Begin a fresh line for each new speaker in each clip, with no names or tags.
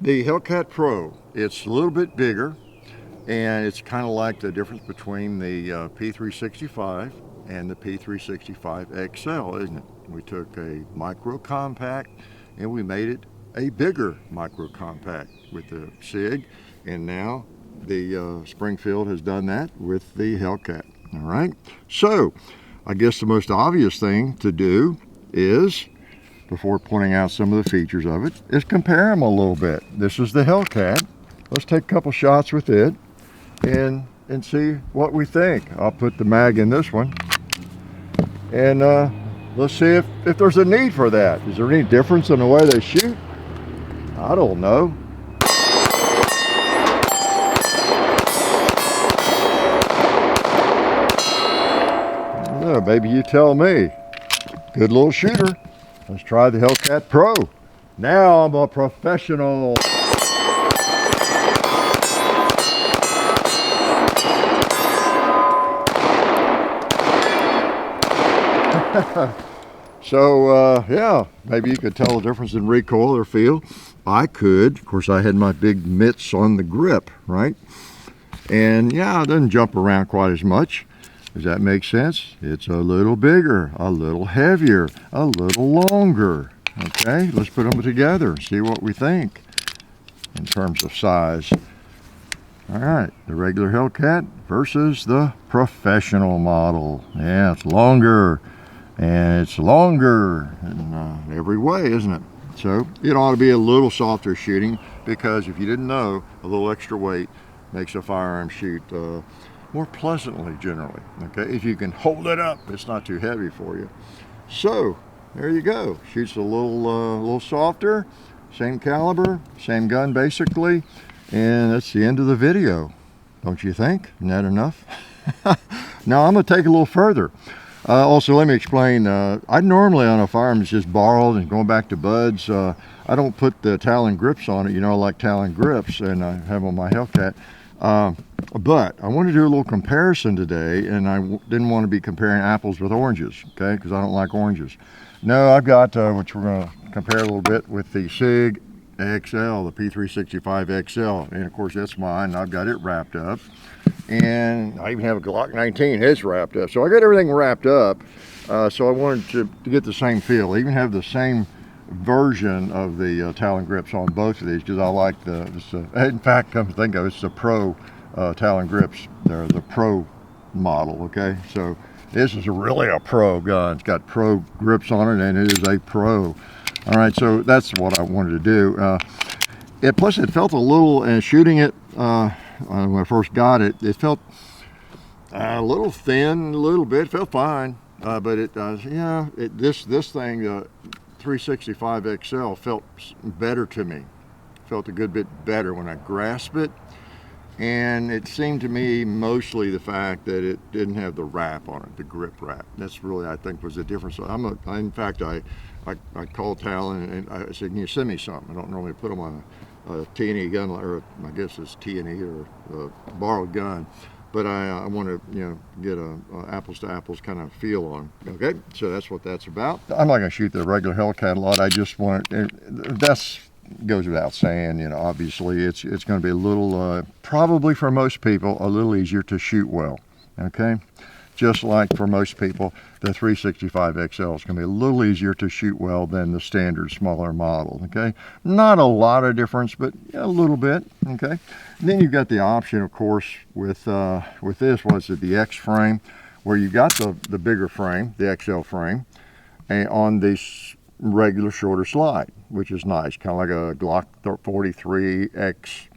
The Hellcat Pro, it's a little bit bigger, and it's kind of like the difference between the P365 and the P365 XL, isn't it? We took a micro compact and we made it a bigger micro compact with the SIG, and now the Springfield has done that with the Hellcat. All right, so I guess the most obvious thing to do is, before pointing out some of the features of it, is compare them a little bit. This is the Hellcat. Let's take a couple shots with it and see what we think. I'll put the mag in this one, and let's see if there's a need for that. Is there any difference in the way they shoot? I don't know. Yeah, maybe you tell me. Good little shooter. Let's try the Hellcat Pro. Now I'm a professional. So yeah, maybe you could tell the difference in recoil or feel. I could. Of course, I had my big mitts on the grip, right? And yeah, it doesn't jump around quite as much. Does that make sense? It's a little bigger, a little heavier, a little longer. Okay, let's put them together and see what we think in terms of size. All right, the regular Hellcat versus the professional model. Yeah, it's longer, and it's longer in every way, isn't it? So it ought to be a little softer shooting, because if you didn't know, a little extra weight makes a firearm shoot more pleasantly generally. Okay, if you can hold it up, it's not too heavy for you. So there you go. Shoots a little softer, same caliber, same gun basically, and that's the end of the video. Don't you think? Isn't that enough? Now I'm going to take it a little further. Also, let me explain. I normally on a firearm is just borrowed and going back to buds. I don't put the Talon grips on it. You know, I like Talon grips, and I have on my Hellcat. But I want to do a little comparison today, and I didn't want to be comparing apples with oranges, okay, because I don't like oranges. No, I've got, which we're going to compare a little bit with the SIG XL, the P365 XL, and of course that's mine. I've got it wrapped up, and I even have a Glock 19, it's wrapped up. So I got everything wrapped up, so I wanted to get the same feel. I even have the same version of the Talon grips on both of these, because I like in fact, come to think of it, it's the Pro Talon grips. They're the Pro model, okay? So this is really a Pro gun. It's got Pro grips on it, and it is a Pro. All right, so that's what I wanted to do. Plus it felt a little, and shooting it when I first got it, it felt a little thin, a little bit. It felt fine, but it yeah, this thing, 365 XL, felt better to me. Felt a good bit better when I grasped it, and it seemed to me mostly the fact that it didn't have the wrap on it, the grip wrap. That's really, I think, was the difference. In fact, I called Talon and I said, can you send me something? I don't normally put them on a T&E gun, or I guess it's T&E or a borrowed gun, but I want to, get a apples to apples kind of feel on. Okay, so that's what that's about. I'm not going to shoot the regular Hellcat a lot. I just want that's goes without saying. Obviously it's going to be a little, probably for most people, a little easier to shoot well. Okay, just like for most people, the 365 XL is going to be a little easier to shoot well than the standard smaller model. Okay, not a lot of difference, but a little bit. Okay, and then you've got the option, of course, with this, what's it, the X frame, where you got the bigger frame, the XL frame, and on this regular shorter slide, which is nice, kind of like a Glock 43X,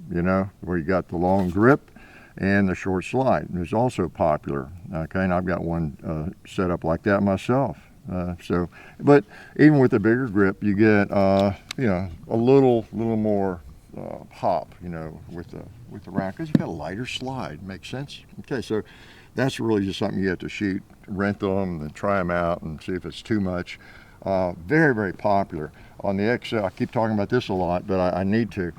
where you got the long grip and the short slide. It's also popular. Okay, and I've got one set up like that myself. But even with the bigger grip, you get a little more pop, with the round, because you got a lighter slide. Makes sense. Okay, so that's really just something you have to shoot, rent them, and try them out, and see if it's too much. Very, very popular on the XL. I keep talking about this a lot, but I need to.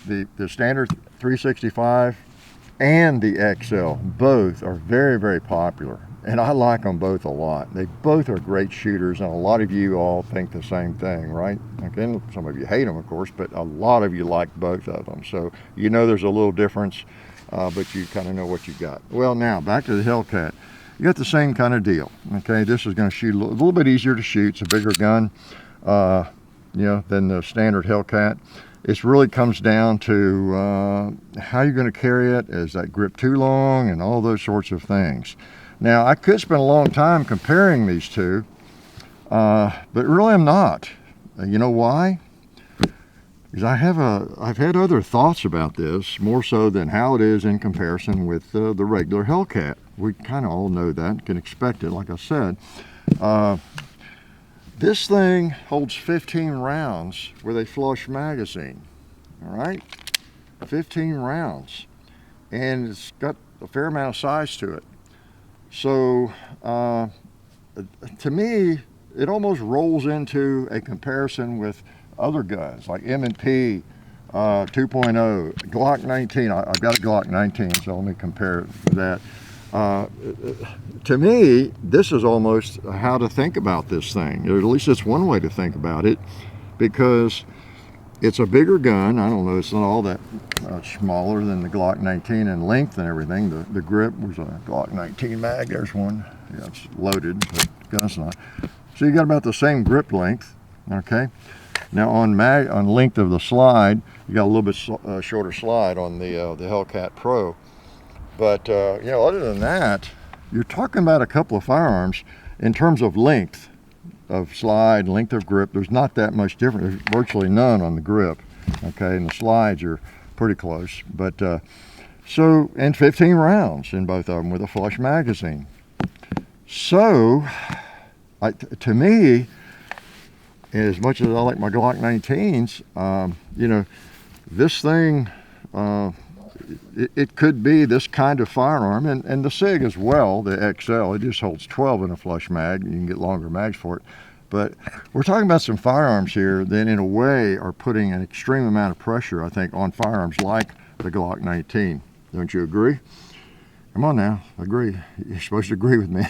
The standard 365 and the XL, both are very, very popular. and I like them both a lot. They both are great shooters, and a lot of you all think the same thing, right? Again, some of you hate them, of course, but a lot of you like both of them. So you know there's a little difference, but you kind of know what you got. Well, now back to the Hellcat. You got the same kind of deal. Okay, this is going to shoot a little bit easier to shoot. It's a bigger gun, than the standard Hellcat. It really comes down to how you're going to carry it. Is that grip too long, and all those sorts of things. Now, I could spend a long time comparing these two, but really I'm not. You know why? Because I've had other thoughts about this, more so than how it is in comparison with the regular Hellcat. We kind of all know that, can expect it, like I said. This thing holds 15 rounds with a flush magazine, all right? 15 rounds, and it's got a fair amount of size to it. So, to me, it almost rolls into a comparison with other guns, like M&P 2.0, Glock 19. I've got a Glock 19, so let me compare that. To me, this is almost how to think about this thing, or at least it's one way to think about it, because it's a bigger gun. I don't know, it's not all that smaller than the Glock 19 in length and everything. The grip was a Glock 19 mag. There's one. Yeah, it's loaded, but the gun's not. So you got about the same grip length, okay? Now on length of the slide, you got a little bit shorter slide on the Hellcat Pro. But, other than that, you're talking about a couple of firearms in terms of length of slide, length of grip. There's not that much difference. There's virtually none on the grip, okay? And the slides are pretty close. But, and 15 rounds in both of them with a flush magazine. So, to me, as much as I like my Glock 19s, this thing, it could be this kind of firearm, and the SIG as well, the XL, it just holds 12 in a flush mag. You can get longer mags for it. But we're talking about some firearms here that in a way are putting an extreme amount of pressure, I think, on firearms like the Glock 19. Don't you agree? Come on now, agree. You're supposed to agree with me.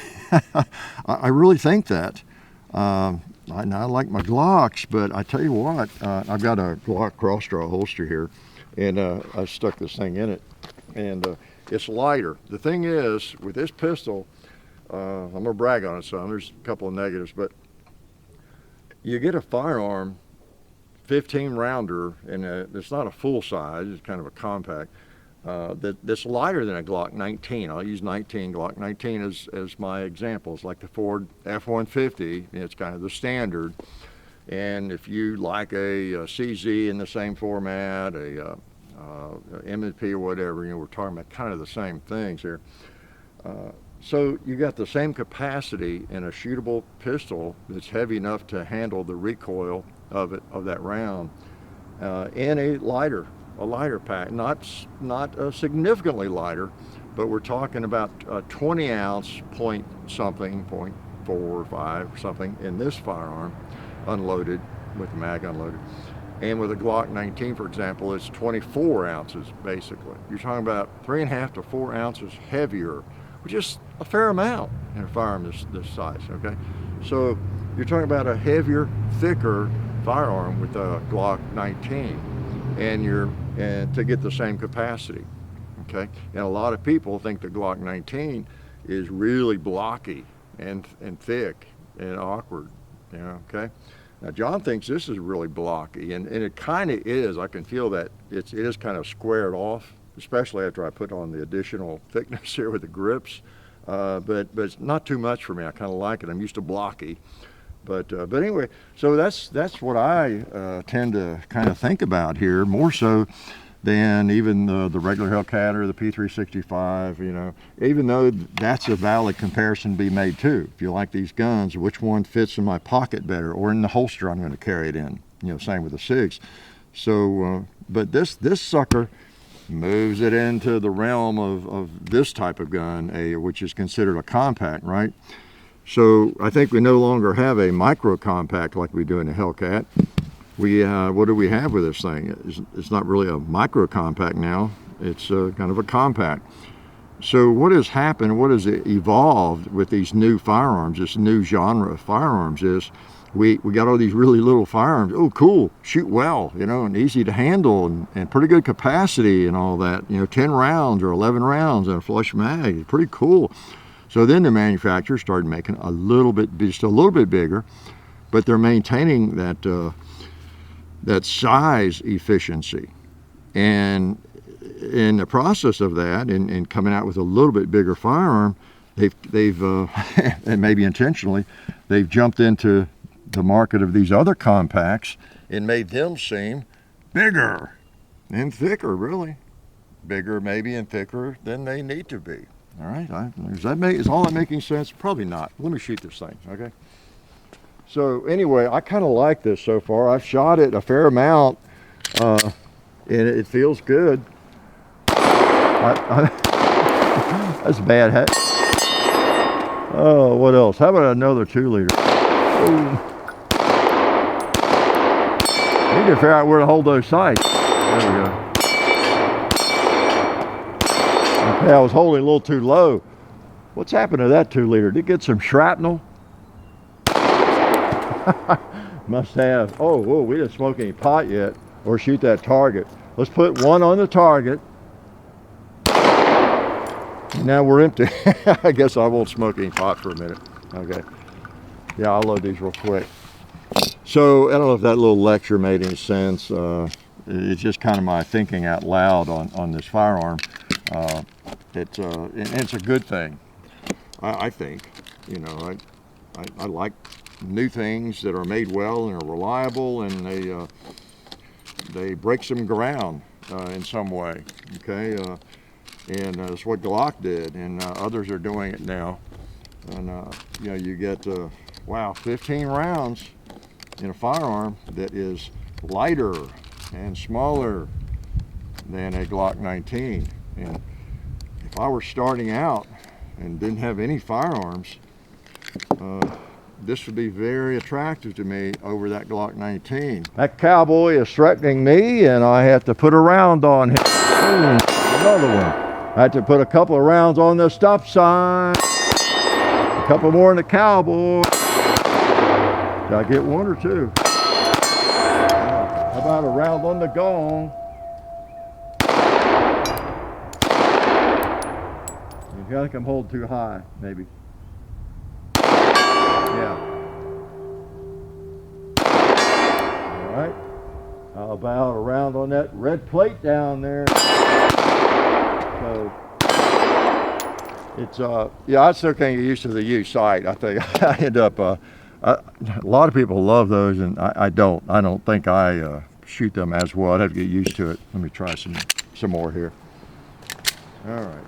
I really think that. I like my Glocks, but I tell you what, I've got a Glock cross-draw holster here, and I stuck this thing in it, and it's lighter. The thing is, with this pistol, I'm going to brag on it some. There's a couple of negatives, but you get a firearm, 15 rounder, and it's not a full size, it's kind of a compact, that's lighter than a Glock 19. I'll use Glock 19 as my example. It's like the Ford F-150. It's kind of the standard. And if you like a CZ in the same format, a M&P or whatever, we're talking about kind of the same things here. So you got the same capacity in a shootable pistol that's heavy enough to handle the recoil of that round in a lighter pack, not significantly lighter, but we're talking about a 20 ounce point something, 0.4 or 5 or something in this firearm, unloaded, with the mag unloaded. And with a Glock 19, for example, it's 24 ounces basically. You're talking about 3.5 to 4 ounces heavier, which is a fair amount in a firearm this size, okay? So you're talking about a heavier, thicker firearm with a Glock 19, and to get the same capacity, okay? And a lot of people think the Glock 19 is really blocky and thick and awkward, okay? Now John thinks this is really blocky, and it kind of is. I can feel that it is kind of squared off, especially after I put on the additional thickness here with the grips. But it's not too much for me. I kind of like it. I'm used to blocky. But anyway, so that's what I tend to kind of think about here, more so than even the regular Hellcat or the P365, even though that's a valid comparison to be made too. If you like these guns, which one fits in my pocket better, or in the holster I'm going to carry it in, same with the SIGs. So, but this sucker moves it into the realm of this type of gun, which is considered a compact, right? So I think we no longer have a micro compact like we do in the Hellcat. What do we have with this thing? It's not really a micro compact now. It's kind of a compact. So what has happened, what has evolved with these new firearms, this new genre of firearms, is we got all these really little firearms. Oh, cool, shoot well, you know, and easy to handle, and pretty good capacity and all that. You know, 10 rounds or 11 rounds and a flush mag. Pretty cool. So then the manufacturers started making a little bit, just a little bit bigger, but they're maintaining that that size efficiency. And in the process of that, and coming out with a little bit bigger firearm, they've and maybe intentionally, they've jumped into the market of these other compacts and made them seem bigger and thicker, really. Bigger maybe and thicker than they need to be. All right, is all that making sense? Probably not. Let me shoot this thing, okay? So anyway, I kind of like this so far. I've shot it a fair amount, and it feels good. That's bad. Oh, what else? How about another 2-liter? Need to figure out where to hold those sights. There we go. Okay, I was holding a little too low. What's happened to that 2-liter? Did it get some shrapnel? Must have. Oh, whoa, we didn't smoke any pot yet or shoot that target. Let's put one on the target. Now we're empty. I guess I won't smoke any pot for a minute. Okay. Yeah, I'll load these real quick. So I don't know if that little lecture made any sense. It's just kind of my thinking out loud on this firearm. It's a good thing, I think. You know, I like new things that are made well and are reliable, and they break some ground in some way. Okay, and that's what Glock did, and others are doing it now. And you know, you get wow, 15 rounds in a firearm that is lighter and smaller than a Glock 19. And if I were starting out and didn't have any firearms, this would be very attractive to me over that Glock 19. That cowboy is threatening me, and I have to put a round on him. Ooh, another one. I had to put a couple of rounds on the stop sign. A couple more in the cowboy. Did I get one or two? How about a round on the gong? I think I'm holding too high, maybe. Yeah. All right. How about a round on that red plate down there? So it's yeah, I still can't get used to the U sight. I think I end up a lot of people love those, and I don't. I don't think I shoot them as well. I'd have to get used to it. Let me try some more here. All right.